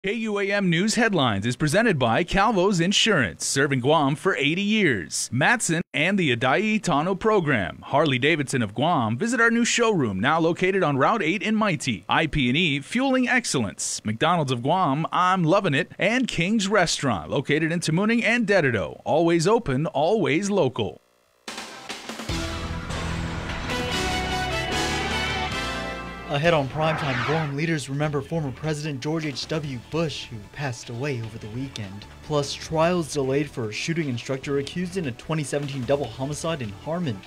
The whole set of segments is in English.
KUAM News Headlines is presented by Calvo's Insurance, serving Guam for 80 years. Matson and the Adai Tano program. Harley-Davidson of Guam. Visit our new showroom, now located on Route 8 in Mighty. IP&E, fueling excellence. McDonald's of Guam, I'm loving it. And King's Restaurant, located in Tamuning and Dedido. Always open, always local. Ahead on Primetime, Guam leaders remember former President George H.W. Bush, who passed away over the weekend. Plus, trials delayed for a shooting instructor accused in a 2017 double homicide in Harmon.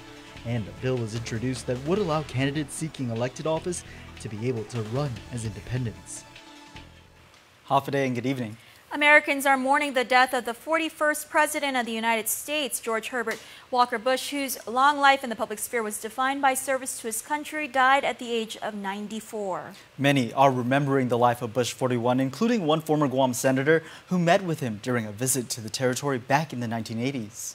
And a bill is introduced that would allow candidates seeking elected office to be able to run as independents. Half a day and good evening. Americans are mourning the death of the 41st President of the United States, George Herbert Walker Bush, whose long life in the public sphere was defined by service to his country, died at the age of 94. Many are remembering the life of Bush 41, including one former Guam senator who met with him during a visit to the territory back in the 1980s.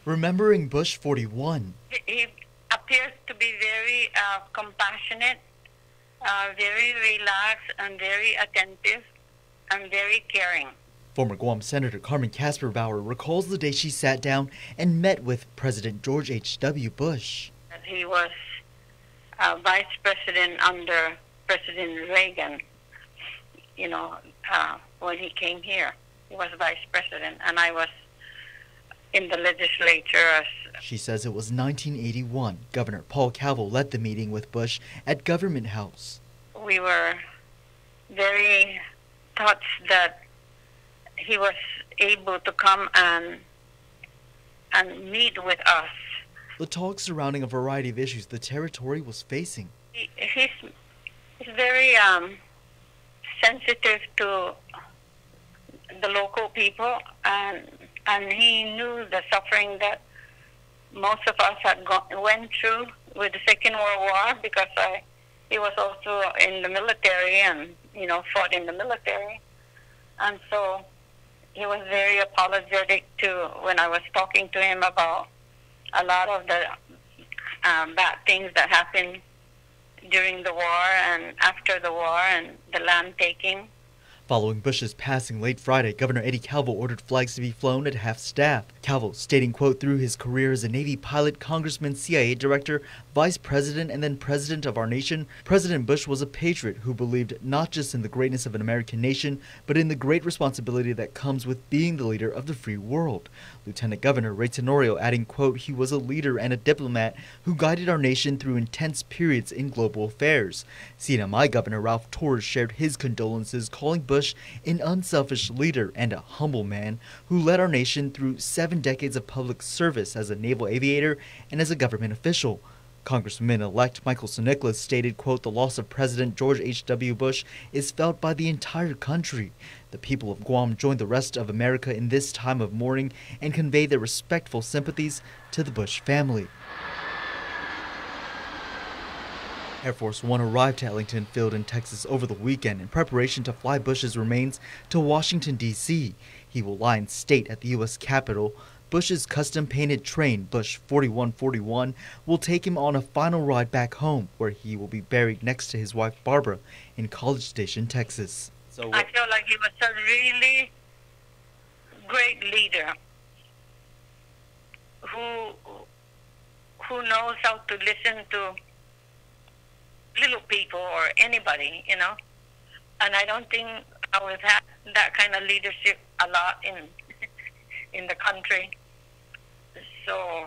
Remembering Bush 41. He appears to be very compassionate, very relaxed, and very attentive. I'm very caring. Former Guam Senator Carmen Casper-Bauer recalls the day she sat down and met with President George H.W. Bush. He was vice president under President Reagan. You know, when he came here, he was vice president, and I was in the legislature. She says it was 1981. Governor Paul Calvo led the meeting with Bush at Government House. We were very touched that he was able to come and meet with us. The talk surrounding a variety of issues the territory was facing. He's very sensitive to the local people, and he knew the suffering that most of us had went through with the Second World War, because he was also in the military and, you know, fought in the military. And so he was very apologetic to when I was talking to him about a lot of the bad things that happened during the war and after the war and the land taking. Following Bush's passing late Friday, Governor Eddie Calvo ordered flags to be flown at half-staff. Calvo stating, quote, through his career as a Navy pilot, congressman, CIA director, vice president, and then president of our nation, President Bush was a patriot who believed not just in the greatness of an American nation, but in the great responsibility that comes with being the leader of the free world. Lieutenant Governor Ray Tenorio adding, quote, he was a leader and a diplomat who guided our nation through intense periods in global affairs. CNMI Governor Ralph Torres shared his condolences, calling Bush an unselfish leader and a humble man who led our nation through 7 decades of public service as a naval aviator and as a government official. Congressman-elect Michael Soniclas stated, quote, the loss of President George H.W. Bush is felt by the entire country. The people of Guam joined the rest of America in this time of mourning and convey their respectful sympathies to the Bush family. Air Force One arrived to Ellington Field in Texas over the weekend in preparation to fly Bush's remains to Washington, D.C. He will lie in state at the U.S. Capitol. Bush's custom-painted train, Bush 4141, will take him on a final ride back home, where he will be buried next to his wife Barbara in College Station, Texas. I feel like he was a really great leader who knows how to listen to little people or anybody, you know. And I don't think I would have that kind of leadership a lot in the country. So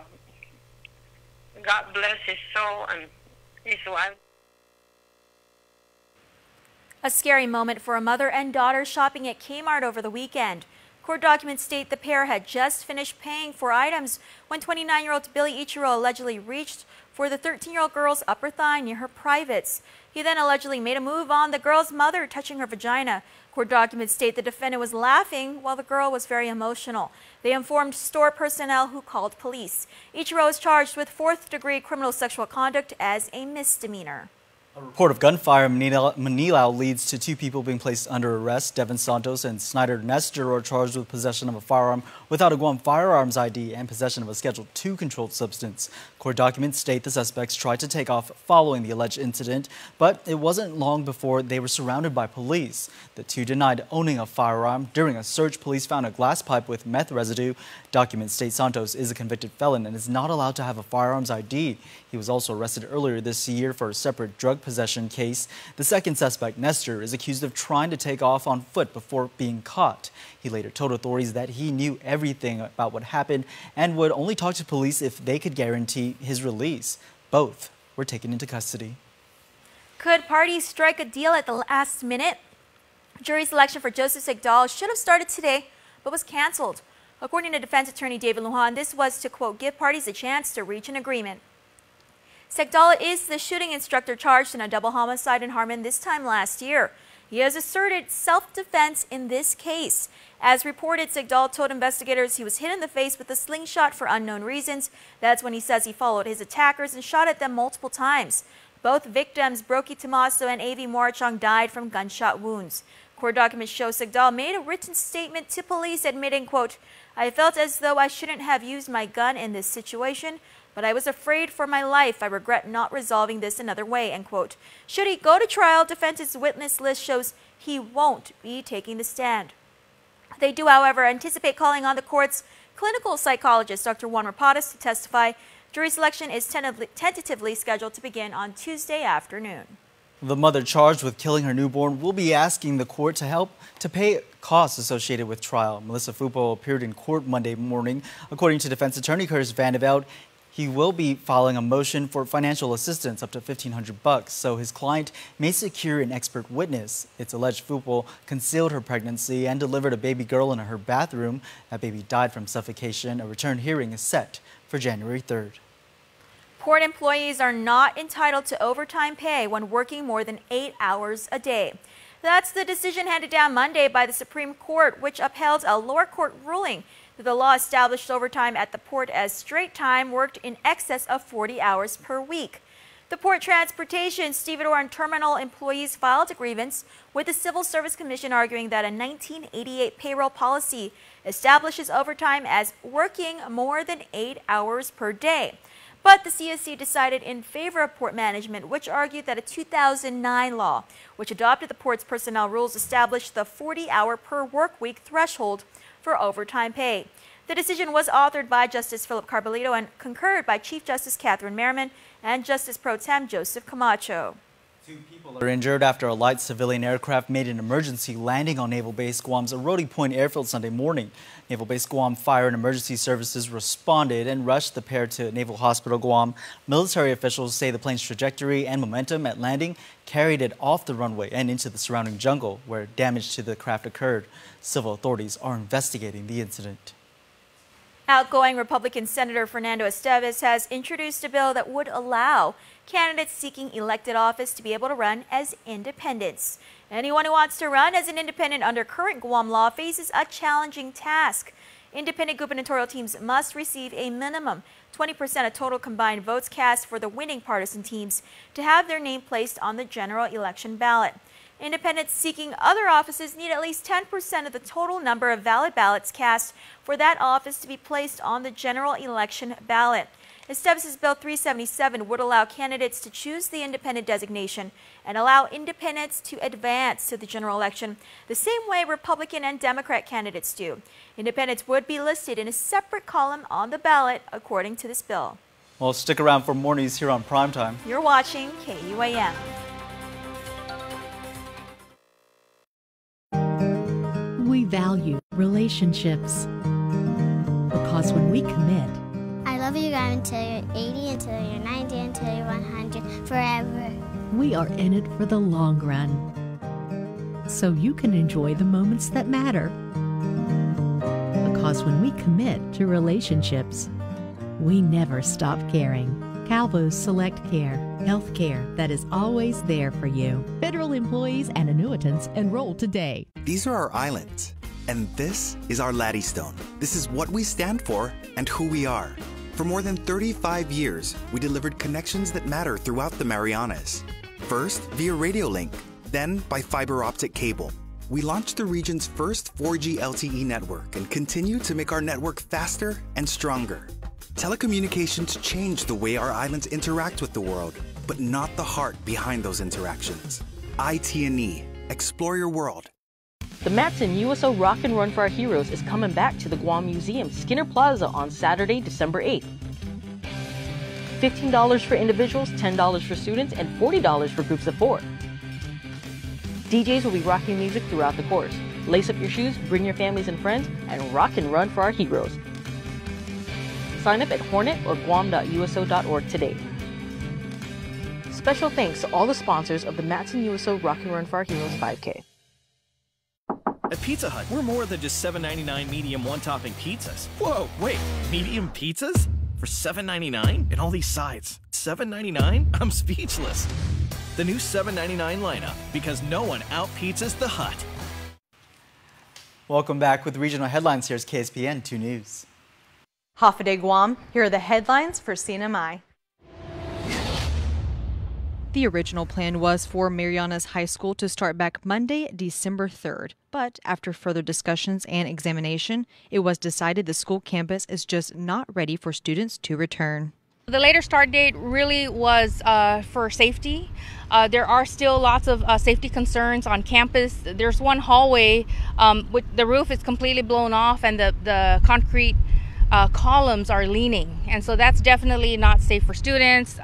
God bless his soul and his wife. A scary moment for a mother and daughter shopping at Kmart over the weekend. Court documents state the pair had just finished paying for items when 29-year-old Billy Ichiro allegedly reached for the 13-year-old girl's upper thigh near her privates. He then allegedly made a move on the girl's mother, touching her vagina. Court documents state the defendant was laughing while the girl was very emotional. They informed store personnel who called police. Ichiro is charged with 4th-degree criminal sexual conduct as a misdemeanor. A report of gunfire in Manila leads to 2 people being placed under arrest. Devin Santos and Snyder Nestor are charged with possession of a firearm without a Guam firearms ID and possession of a Schedule II controlled substance. Court documents state the suspects tried to take off following the alleged incident, but it wasn't long before they were surrounded by police. The 2 denied owning a firearm. During a search, police found a glass pipe with meth residue. Documents state Santos is a convicted felon and is not allowed to have a firearms ID. He was also arrested earlier this year for a separate drug possession case. The second suspect, Nestor, is accused of trying to take off on foot before being caught. He later told authorities that he knew everything about what happened and would only talk to police if they could guarantee his release. Both were taken into custody. Could parties strike a deal at the last minute? Jury selection for Joseph Sigdal should have started today, but was canceled. According to defense attorney David Lujan, this was to, quote, give parties a chance to reach an agreement. Sigdal is the shooting instructor charged in a double homicide in Harmon this time last year. He has asserted self-defense in this case. As reported, Sigdal told investigators he was hit in the face with a slingshot for unknown reasons. That's when he says he followed his attackers and shot at them multiple times. Both victims, Broky Tomaso and A.V. Morachong, died from gunshot wounds. Court documents show Sigdal made a written statement to police admitting, quote, I felt as though I shouldn't have used my gun in this situation, but I was afraid for my life. I regret not resolving this another way, end quote. Should he go to trial, defense's witness list shows he won't be taking the stand. They do, however, anticipate calling on the court's clinical psychologist, Dr. Juan Rapadas, to testify. Jury selection is tentatively scheduled to begin on Tuesday afternoon. The mother charged with killing her newborn will be asking the court to help to pay costs associated with trial. Melissa Fupo appeared in court Monday morning. According to defense attorney Curtis Vandeveld, he will be filing a motion for financial assistance up to $1,500 so his client may secure an expert witness. It's alleged Fupo concealed her pregnancy and delivered a baby girl in her bathroom. That baby died from suffocation. A return hearing is set for January 3rd. Port employees are not entitled to overtime pay when working more than 8 hours a day. That's the decision handed down Monday by the Supreme Court, which upheld a lower court ruling that the law established overtime at the port as straight time worked in excess of 40 hours per week. The Port Transportation, Stevedore, and Terminal employees filed a grievance with the Civil Service Commission, arguing that a 1988 payroll policy establishes overtime as working more than 8 hours per day. But the CSC decided in favor of port management, which argued that a 2009 law, which adopted the port's personnel rules, established the 40-hour per work week threshold for overtime pay. The decision was authored by Justice Philip Carbolito and concurred by Chief Justice Catherine Merriman and Justice Pro Tem Joseph Camacho. 2 people are injured after a light civilian aircraft made an emergency landing on Naval Base Guam's Aroti Point airfield Sunday morning. Naval Base Guam Fire and Emergency Services responded and rushed the pair to Naval Hospital Guam. Military officials say the plane's trajectory and momentum at landing carried it off the runway and into the surrounding jungle, where damage to the craft occurred. Civil authorities are investigating the incident. Outgoing Republican Senator Fernando Esteves has introduced a bill that would allow candidates seeking elected office to be able to run as independents. Anyone who wants to run as an independent under current Guam law faces a challenging task. Independent gubernatorial teams must receive a minimum 20% of total combined votes cast for the winning partisan teams to have their name placed on the general election ballot. Independents seeking other offices need at least 10% of the total number of valid ballots cast for that office to be placed on the general election ballot. Esteves' Bill 377 would allow candidates to choose the independent designation and allow independents to advance to the general election the same way Republican and Democrat candidates do. Independents would be listed in a separate column on the ballot according to this bill. Well, stick around for more news here on Primetime. You're watching KUAM. We value relationships because when we commit, I love you guys until you're 80, until you're 90, until you're 100, forever. we are in it for the long run, so you can enjoy the moments that matter. Because when we commit to relationships, we never stop caring. Calvo's Select Care, health care that is always there for you. Federal employees and annuitants enroll today. These are our islands, and this is our Laddystone. This is what we stand for and who we are. For more than 35 years, we delivered connections that matter throughout the Marianas. First, via radio link, then by fiber optic cable. We launched the region's first 4G LTE network and continue to make our network faster and stronger. Telecommunications change the way our islands interact with the world, but not the heart behind those interactions. IT&E. Explore your world. The Matson USO Rock and Run for Our Heroes is coming back to the Guam Museum, Skinner Plaza on Saturday, December 8th. $15 for individuals, $10 for students, and $40 for groups of 4. DJs will be rocking music throughout the course. Lace up your shoes, bring your families and friends, and rock and run for our heroes. Sign up at Hornet or guam.uso.org today. Special thanks to all the sponsors of the Matson USO Rock and Run for Our Heroes 5K. At Pizza Hut, we're more than just $7.99 medium one-topping pizzas. Whoa, wait, medium pizzas? For $7.99? And all these sides. $7.99? I'm speechless. The new $7.99 lineup, because no one out-pizzas the Hut. Welcome back with regional headlines. Here's KSPN 2 News. Hafa Guam, here are the headlines for CNMI. The original plan was for Marianas High School to start back Monday, December 3rd. But after further discussions and examination, it was decided the school campus is just not ready for students to return. The later start date really was for safety. There are still lots of safety concerns on campus. There's one hallway, with the roof is completely blown off and the concrete columns are leaning. And so that's definitely not safe for students.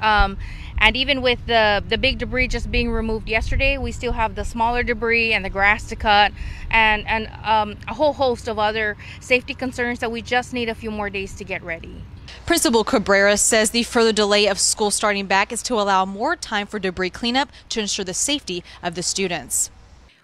And even with the big debris just being removed yesterday, we still have the smaller debris and the grass to cut and a whole host of other safety concerns that we just need a few more days to get ready. Principal Cabrera says the further delay of school starting back is to allow more time for debris cleanup to ensure the safety of the students.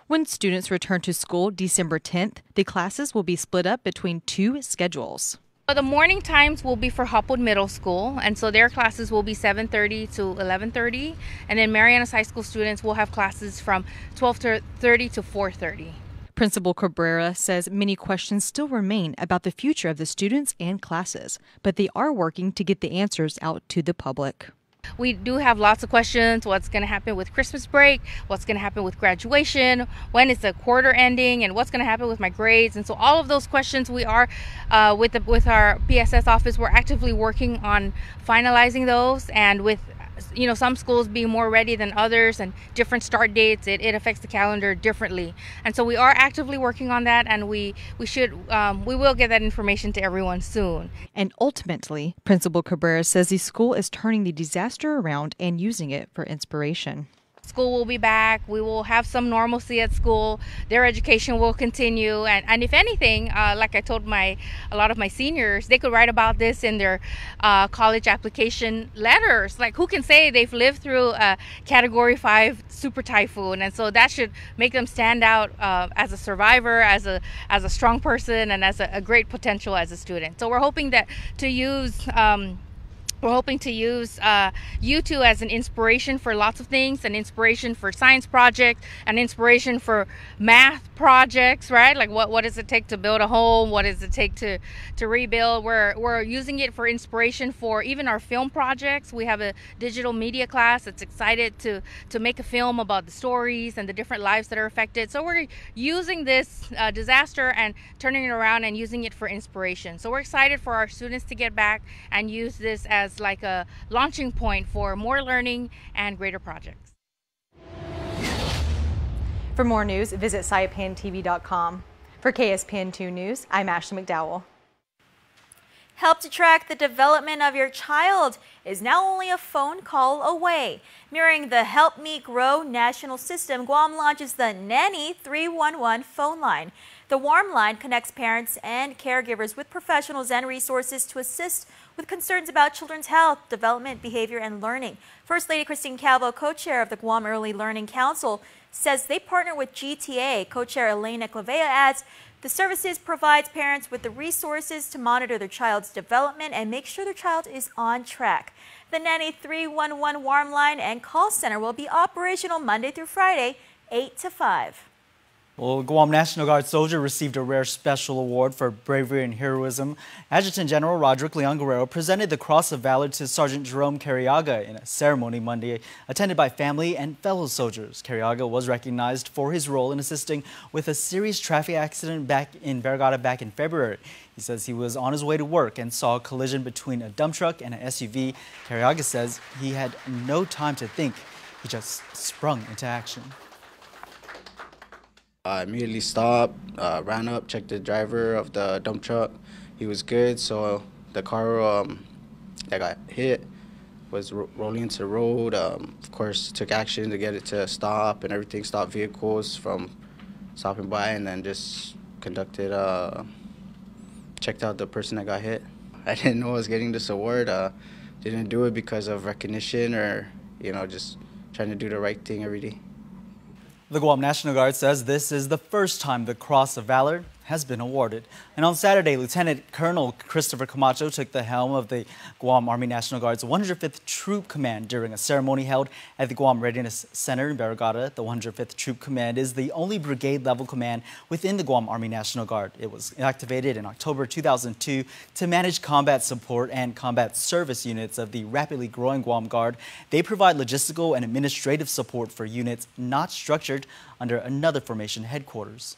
When students return to school December 10th, the classes will be split up between 2 schedules. The morning times will be for Hopwood Middle School, and so their classes will be 7:30 to 11:30, and then Marianas High School students will have classes from 12:30 to 4:30. Principal Cabrera says many questions still remain about the future of the students and classes, but they are working to get the answers out to the public. We do have lots of questions. What's going to happen with Christmas break? What's going to happen with graduation? When is the quarter ending? And what's going to happen with my grades? And so all of those questions we are, with our PSS office, we're actively working on finalizing those. And with some schools being more ready than others and different start dates, it affects the calendar differently. And so we are actively working on that, and we will get that information to everyone soon. And ultimately, Principal Cabrera says the school is turning the disaster around and using it for inspiration. School will be back. We will have some normalcy at school. Their education will continue. And if anything, like I told a lot of my seniors, they could write about this in their college application letters. Like, who can say they've lived through a Category 5 super typhoon? And so that should make them stand out as a survivor, as a strong person, and as a great potential as a student. So we're hoping to use you two as an inspiration for lots of things, an inspiration for science projects, an inspiration for math projects, right? Like what does it take to build a home? What does it take to rebuild? We're using it for inspiration for even our film projects. We have a digital media class that's excited to make a film about the stories and the different lives that are affected. So we're using this disaster and turning it around and using it for inspiration. So we're excited for our students to get back and use this as like a launching point for more learning and greater projects. For more news, visit saipantv.com. For KSPN 2 News, I'm Ashley McDowell. Help to track the development of your child is now only a phone call away. Mirroring the Help Me Grow national system, Guam launches the Nanny 311 phone line. The warm line connects parents and caregivers with professionals and resources to assist with concerns about children's health, development, behavior, and learning. First Lady Christine Calvo, co-chair of the Guam Early Learning Council, says they partner with GTA. Co-chair Elena Clavea adds, the services provides parents with the resources to monitor their child's development and make sure their child is on track. The Nanny 311 warm line and call center will be operational Monday through Friday, 8 to 5. Well, Guam National Guard soldier received a rare special award for bravery and heroism. Adjutant General Roderick Leon Guerrero presented the Cross of Valor to Sergeant Jerome Carriaga in a ceremony Monday, attended by family and fellow soldiers. Carriaga was recognized for his role in assisting with a serious traffic accident back in Vergara back in February. He says he was on his way to work and saw a collision between a dump truck and an SUV. Carriaga says he had no time to think. He just sprung into action. I immediately stopped, ran up, checked the driver of the dump truck. He was good, so the car that got hit was rolling into the road. Of course, took action to get it to stop and everything, stopped vehicles from stopping by, and then just conducted, checked out the person that got hit. I didn't know I was getting this award. Didn't do it because of recognition or, just trying to do the right thing every day. The Guam National Guard says this is the first time the Cross of Valor has been awarded. And on Saturday, Lieutenant Colonel Christopher Camacho took the helm of the Guam Army National Guard's 105th Troop Command during a ceremony held at the Guam Readiness Center in Vergara. The 105th Troop Command is the only brigade-level command within the Guam Army National Guard. It was activated in October 2002 to manage combat support and combat service units of the rapidly growing Guam Guard. They provide logistical and administrative support for units not structured under another formation headquarters.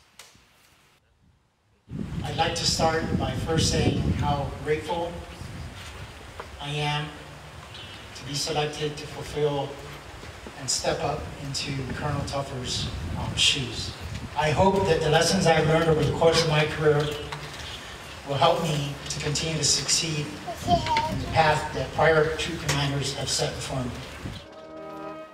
I'd like to start by first saying how grateful I am to be selected to fulfill and step up into Colonel Tuffer's shoes. I hope that the lessons I've learned over the course of my career will help me to continue to succeed in the path that prior troop commanders have set before me.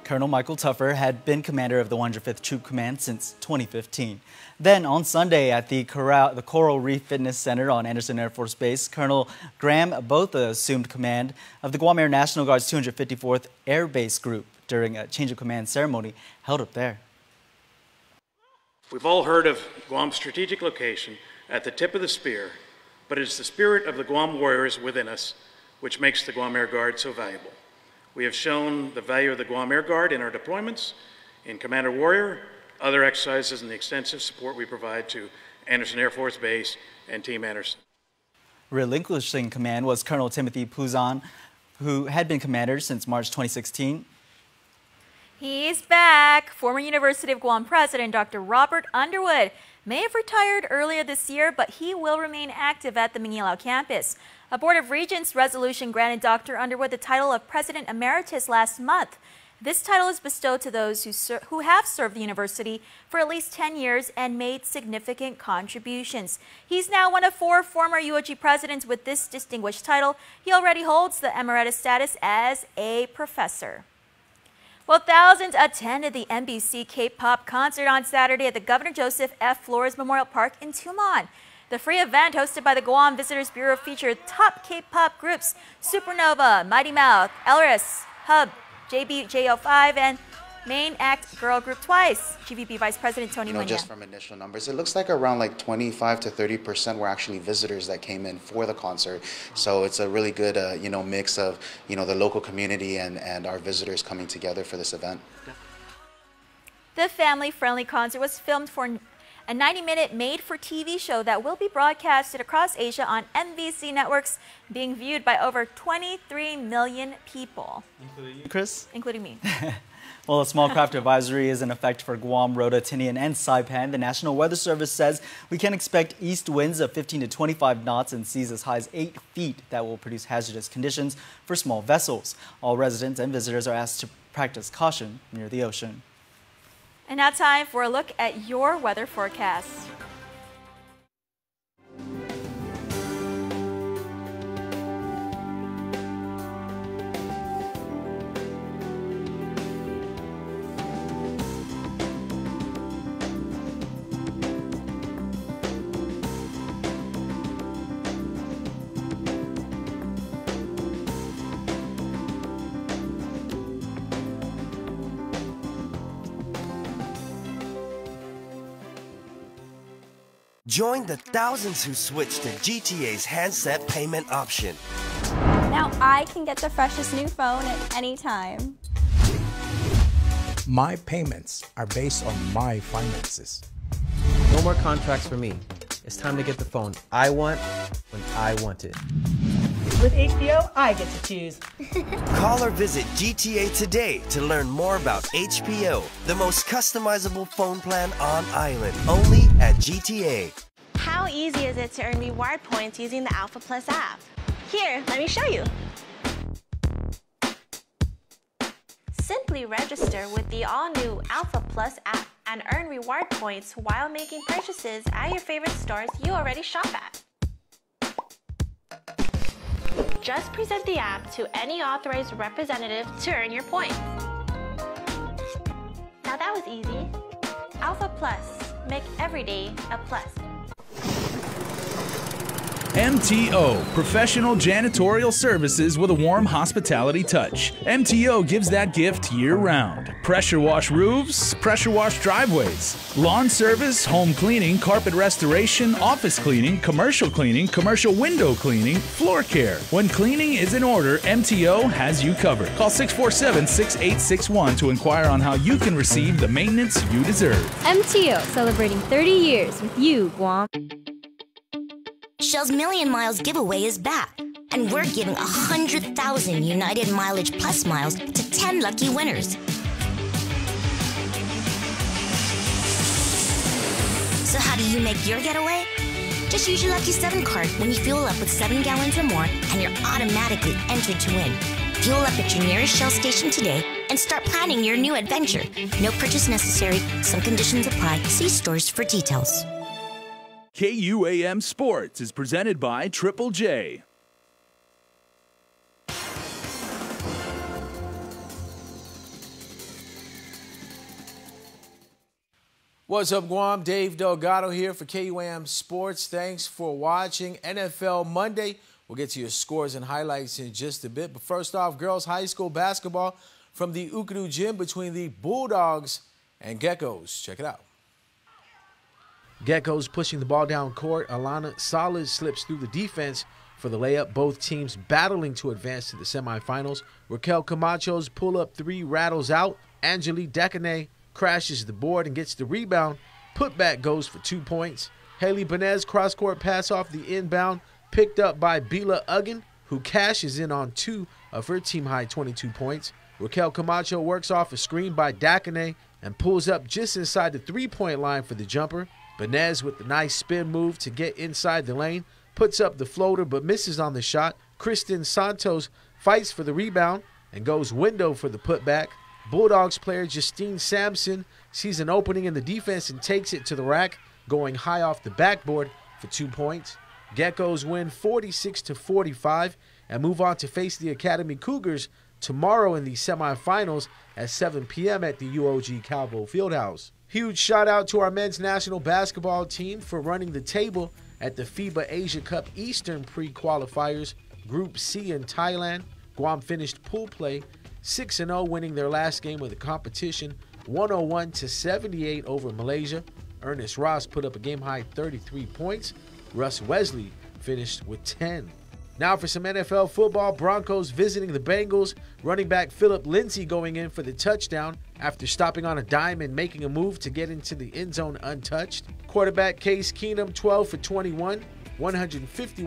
Colonel Michael Tuffer had been commander of the 105th Troop Command since 2015. Then on Sunday at the Coral Reef Fitness Center on Andersen Air Force Base, Colonel Graham Botha assumed command of the Guam Air National Guard's 254th Air Base Group during a change of command ceremony held up there. We've all heard of Guam's strategic location at the tip of the spear, but it is the spirit of the Guam warriors within us which makes the Guam Air Guard so valuable. We have shown the value of the Guam Air Guard in our deployments, in Commander Warrior, other exercises, and the extensive support we provide to Andersen Air Force Base and Team Andersen. Relinquishing command was Colonel Timothy Puzan, who had been commander since March 2016. He's back. Former University of Guam President Dr. Robert Underwood may have retired earlier this year, but he will remain active at the Manilao campus. A Board of Regents resolution granted Dr. Underwood the title of President Emeritus last month. This title is bestowed to those who have served the university for at least 10 years and made significant contributions. He's now one of 4 former UOG presidents with this distinguished title. He already holds the emeritus status as a professor. Well, thousands attended the NBC K-pop concert on Saturday at the Governor Joseph F. Flores Memorial Park in Tumon. The free event hosted by the Guam Visitors Bureau featured top K-pop groups Supernova, Mighty Mouth, Elris, Hub, JBJ05, and main act girl group Twice. GVB Vice President Tony Muñoz. Just from initial numbers, it looks like around 25 to 30% were actually visitors that came in for the concert. So it's a really good, mix of, the local community and our visitors coming together for this event. The family-friendly concert was filmed for a 90-minute made-for-TV show that will be broadcasted across Asia on MVC networks, being viewed by over 23 million people. Including you, Chris? Including me. Well, a small craft advisory is in effect for Guam, Rota, Tinian, and Saipan. The National Weather Service says we can expect east winds of 15 to 25 knots and seas as high as 8 feet that will produce hazardous conditions for small vessels. All residents and visitors are asked to practice caution near the ocean. And now time for a look at your weather forecast. Join the thousands who switched to GTA's handset payment option. Now I can get the freshest new phone at any time. My payments are based on my finances. more contracts for me. It's time to get the phone I want when I want it. With HBO, I get to choose. Call or visit GTA today to learn more about HBO, the most customizable phone plan on island, only at GTA. How easy is it to earn reward points using the Alpha Plus app? Here, let me show you. Simply register with the all-new Alpha Plus app and earn reward points while making purchases at your favorite stores you already shop at. Just present the app to any authorized representative to earn your points. Now that was easy. Alpha Plus, make every day a plus. MTO, professional janitorial services with a warm hospitality touch. MTO gives that gift year-round. Pressure wash roofs, pressure wash driveways, lawn service, home cleaning, carpet restoration, office cleaning, commercial window cleaning, floor care. When cleaning is in order, MTO has you covered. Call 647-6861 to inquire on how you can receive the maintenance you deserve. MTO, celebrating 30 years with you, Guam. Shell's Million Miles giveaway is back, and we're giving 100,000 United Mileage Plus miles to 10 lucky winners. So how do you make your getaway? Just use your Lucky 7 card when you fuel up with 7 gallons or more, and you're automatically entered to win. Fuel up at your nearest Shell station today and start planning your new adventure. No purchase necessary. Some conditions apply. See stores for details. KUAM Sports is presented by Triple J. What's up, Guam? Dave Delgado here for KUAM Sports. Thanks for watching NFL Monday. We'll get to your scores and highlights in just a bit. But first off, girls high school basketball from the Ukadu Gym between the Bulldogs and Geckos. Check it out. Geckos pushing the ball down court. Alana Solid slips through the defense for the layup. Both teams battling to advance to the semifinals. Raquel Camacho's pull-up three rattles out. Angelique Decane crashes the board and gets the rebound. Putback goes for 2 points. Haley Benez cross-court pass off the inbound, picked up by Bila Uggan, who cashes in on 2 of her team-high 22 points. Raquel Camacho works off a screen by Decane and pulls up just inside the three-point line for the jumper. Benez with the nice spin move to get inside the lane, puts up the floater but misses on the shot. Kristen Santos fights for the rebound and goes window for the putback. Bulldogs player Justine Sampson sees an opening in the defense and takes it to the rack, going high off the backboard for 2 points. Geckos win 46-45 and move on to face the Academy Cougars tomorrow in the semifinals at 7 p.m. at the UOG Calvo Fieldhouse. Huge shout out to our men's national basketball team for running the table at the FIBA Asia Cup Eastern pre-qualifiers, Group C in Thailand. Guam finished pool play 6-0, winning their last game of the competition 101-78 over Malaysia. Ernest Ross put up a game-high 33 points. Russ Wesley finished with 10. Now for some NFL football, Broncos visiting the Bengals. Running back Phillip Lindsay going in for the touchdown after stopping on a dime and making a move to get into the end zone untouched. Quarterback Case Keenum 12 for 21, 151